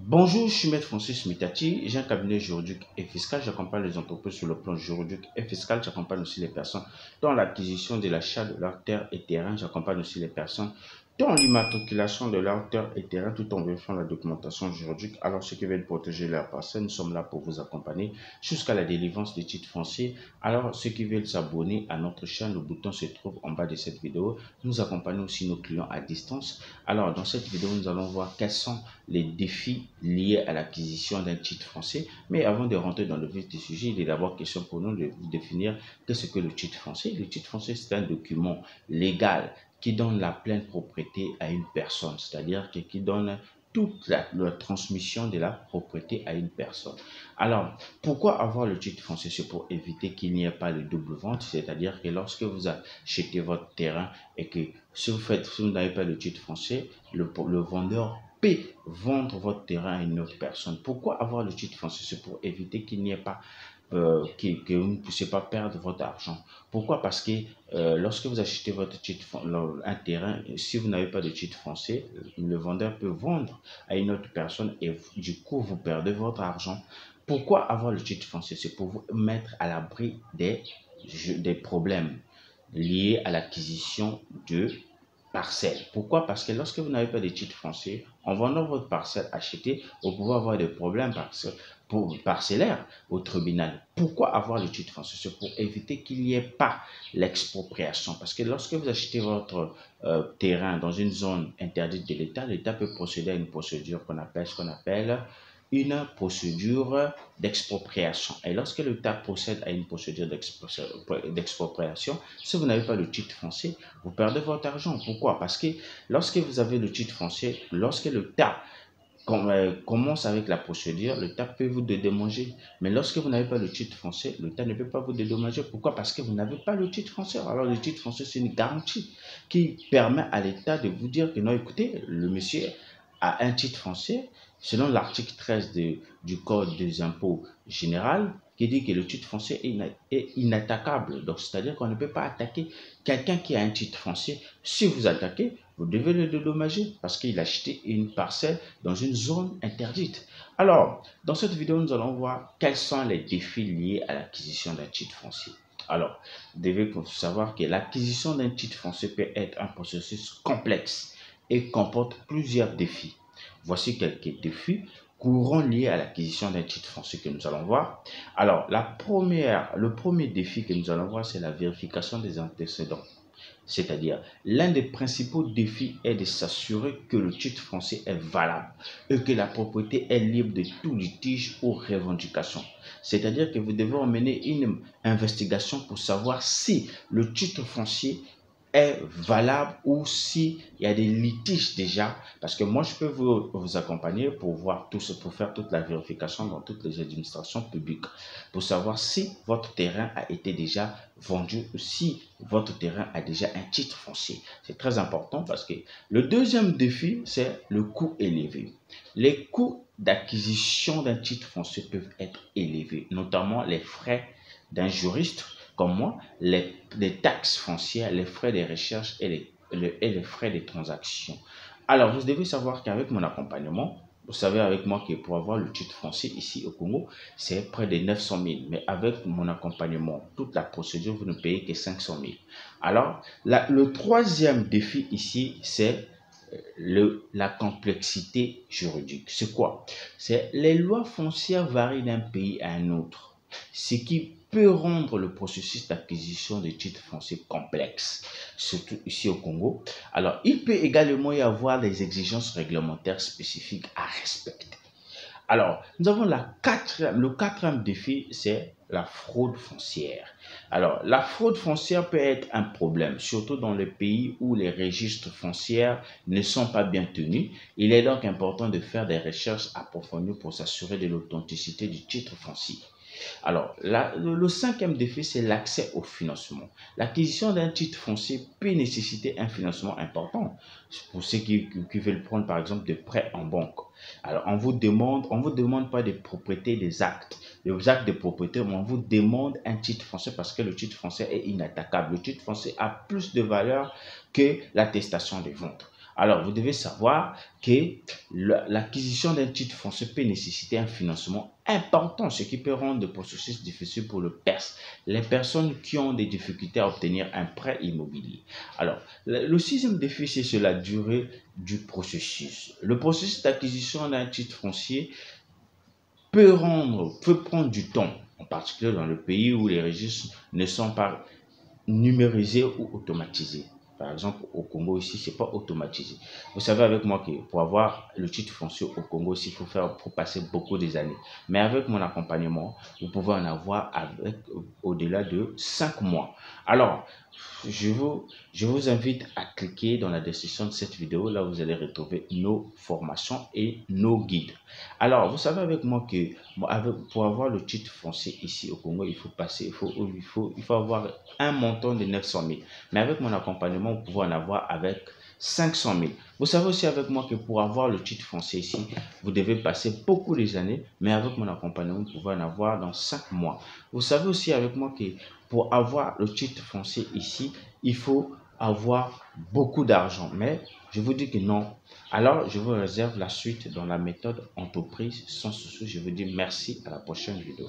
Bonjour, je suis Maître Francis Mitati. J'ai un cabinet juridique et fiscal. J'accompagne les entreprises sur le plan juridique et fiscal. J'accompagne aussi les personnes dans l'acquisition de l'achat de leurs terres et terrains. J'accompagne aussi les personnes dans l'immatriculation de leurs terres et terrains tout en vérifiant la documentation juridique. Alors, ceux qui veulent protéger leurs parcelles, nous sommes là pour vous accompagner jusqu'à la délivrance des titres fonciers. Alors, ceux qui veulent s'abonner à notre chaîne, le bouton se trouve en bas de cette vidéo. Nous accompagnons aussi nos clients à distance. Alors, dans cette vidéo, nous allons voir quels sont les défis liés à l'acquisition d'un titre foncier. Mais avant de rentrer dans le vif du sujet, il est d'abord question pour nous de définir qu'est-ce que le titre foncier. Le titre foncier, c'est un document légal qui donne la pleine propriété à une personne, c'est-à-dire qui donne toute la transmission de la propriété à une personne. Alors, pourquoi avoir le titre foncier? C'est pour éviter qu'il n'y ait pas de double vente, c'est-à-dire que lorsque vous achetez votre terrain et que si vous n'avez pas le titre foncier, le vendeur peut vendre votre terrain à une autre personne. Pourquoi avoir le titre foncier? C'est pour éviter qu'il n'y ait pas que vous ne puissiez pas perdre votre argent. Pourquoi? Parce que lorsque vous achetez votre titre, un terrain, si vous n'avez pas de titre foncier, le vendeur peut vendre à une autre personne et du coup, vous perdez votre argent. Pourquoi avoir le titre foncier? C'est pour vous mettre à l'abri des problèmes liés à l'acquisition de parcelle. Pourquoi? Parce que lorsque vous n'avez pas de titre foncier, en vendant votre parcelle achetée, vous pouvez avoir des problèmes parcellaires au tribunal. Pourquoi avoir le titre foncier? C'est pour éviter qu'il n'y ait pas l'expropriation. Parce que lorsque vous achetez votre terrain dans une zone interdite de l'État, l'État peut procéder à une procédure qu'on appelle une procédure d'expropriation. Et lorsque l'État procède à une procédure d'expropriation, si vous n'avez pas le titre foncier, vous perdez votre argent. Pourquoi? Parce que lorsque vous avez le titre foncier, lorsque l'État commence avec la procédure, l'État peut vous dédommager. Mais lorsque vous n'avez pas le titre foncier, l'État ne peut pas vous dédommager. Pourquoi? Parce que vous n'avez pas le titre foncier. Alors le titre foncier, c'est une garantie qui permet à l'État de vous dire que non, écoutez, le monsieur a un titre foncier selon l'article 13 du Code des impôts général qui dit que le titre foncier est inattaquable. Donc, c'est-à-dire qu'on ne peut pas attaquer quelqu'un qui a un titre foncier. Si vous attaquez, vous devez le dédommager parce qu'il a acheté une parcelle dans une zone interdite. Alors, dans cette vidéo, nous allons voir quels sont les défis liés à l'acquisition d'un titre foncier. Alors, vous devez savoir que l'acquisition d'un titre foncier peut être un processus complexe et comporte plusieurs défis. Voici quelques défis courants liés à l'acquisition d'un titre foncier que nous allons voir. Alors, le premier défi que nous allons voir, c'est la vérification des antécédents. C'est-à-dire, l'un des principaux défis est de s'assurer que le titre foncier est valable et que la propriété est libre de tout litige ou revendication. C'est-à-dire que vous devez mener une investigation pour savoir si le titre foncier est valable ou s'il y a des litiges déjà, parce que moi je peux vous accompagner pour voir tout ça, pour faire toute la vérification dans toutes les administrations publiques, pour savoir si votre terrain a été déjà vendu ou si votre terrain a déjà un titre foncier. C'est très important parce que le deuxième défi, c'est le coût élevé. Les coûts d'acquisition d'un titre foncier peuvent être élevés, notamment les frais d'un juriste comme moi, les taxes foncières, les frais de recherche et les frais de transaction. Alors, vous devez savoir qu'avec mon accompagnement, vous savez avec moi que pour avoir le titre foncier ici au Congo, c'est près de 900 000. Mais avec mon accompagnement, toute la procédure, vous ne payez que 500 000. Alors, le troisième défi ici, c'est la complexité juridique. C'est quoi? C'est les lois foncières varient d'un pays à un autre, ce qui peut rendre le processus d'acquisition de titres fonciers complexe, surtout ici au Congo. Alors, il peut également y avoir des exigences réglementaires spécifiques à respecter. Alors, nous avons le quatrième défi, c'est la fraude foncière. Alors, la fraude foncière peut être un problème, surtout dans les pays où les registres fonciers ne sont pas bien tenus. Il est donc important de faire des recherches approfondies pour s'assurer de l'authenticité du titre foncier. Alors, le cinquième défi, c'est l'accès au financement. L'acquisition d'un titre foncier peut nécessiter un financement important pour ceux qui veulent prendre par exemple des prêts en banque. Alors, on vous demande pas de propriété des actes de propriété, mais on vous demande un titre foncier parce que le titre foncier est inattaquable. Le titre foncier a plus de valeur que l'attestation de vente. Alors, vous devez savoir que l'acquisition d'un titre foncier peut nécessiter un financement important, ce qui peut rendre le processus difficile pour les personnes qui ont des difficultés à obtenir un prêt immobilier. Alors, le sixième défi, c'est sur la durée du processus. Le processus d'acquisition d'un titre foncier peut prendre du temps, en particulier dans le pays où les registres ne sont pas numérisés ou automatisés. Par exemple, au Congo, ici, ce n'est pas automatisé. Vous savez avec moi que pour avoir le titre foncier au Congo, il faut passer beaucoup des années. Mais avec mon accompagnement, vous pouvez en avoir au-delà de 5 mois. Alors, je vous invite à cliquer dans la description de cette vidéo. Là, vous allez retrouver nos formations et nos guides. Alors, vous savez avec moi que pour avoir le titre foncier ici au Congo, il faut avoir un montant de 900 000. Mais avec mon accompagnement, vous pouvez en avoir avec 500 000. Vous savez aussi avec moi que pour avoir le titre foncier ici, vous devez passer beaucoup des années, mais avec mon accompagnement, vous pouvez en avoir dans 5 mois. Vous savez aussi avec moi que pour avoir le titre foncier ici, il faut avoir beaucoup d'argent. Mais je vous dis que non. Alors, je vous réserve la suite dans la méthode entreprise sans souci. Je vous dis merci, à la prochaine vidéo.